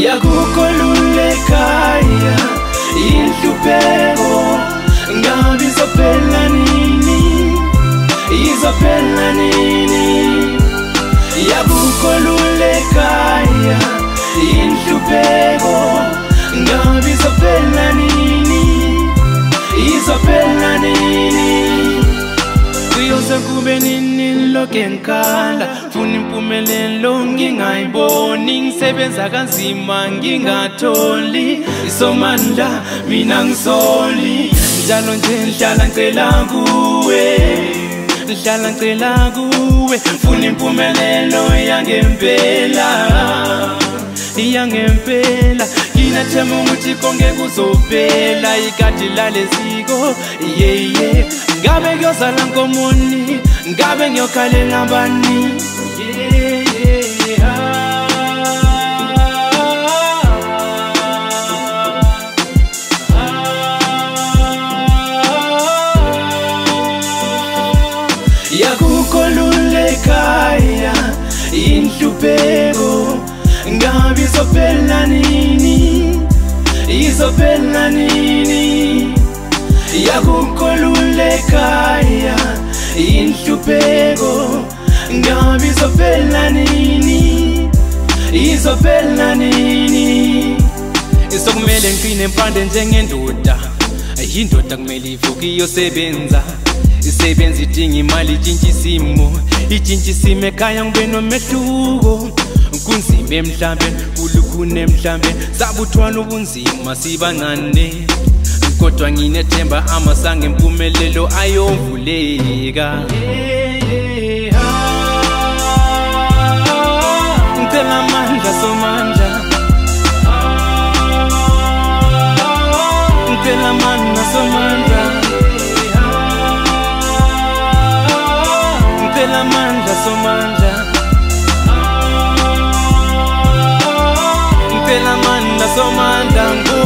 yakukhululekaya inhlupheko ngabe izophela nini izophela nini yakukhululekaya inhlupheko ngabe izophela nini izophela nini kuyoze kube nini lokhe ngikhala funa impumelelo ngingayiboni ngisebenza kanzima ngingatholi isomandla mina ngisoli njalo nje ngihlala ngicela kuwe ngihlala ngicela kuwe funa impumelelo yangempela iyangempela nginathemba ukuthi konke kuzophela ikati laleziko yeah ngabe kuyozala ngomuni ngabe ngiyokhala ngabani yakukhululekaya inhlupheko ngabe izophela nini izophela nini yakukhululekaya inhlupheko ngabe izophela nini izophela nini isokumele ngifine empande njengendoda indoda kumele ivuke iyosebenza isebenza idinga imali itshintsha isimo ekhaya ngibe nomehluko kunzima emhlabeni kulukhuni emhlabeni sabuthwana ubunzima sibancane kodwa nginethemba amasango empumelelo ayovuleka ngicela amandla somandla ngicela amandla somandla ngicela amandla somandla ngicela amandla somandla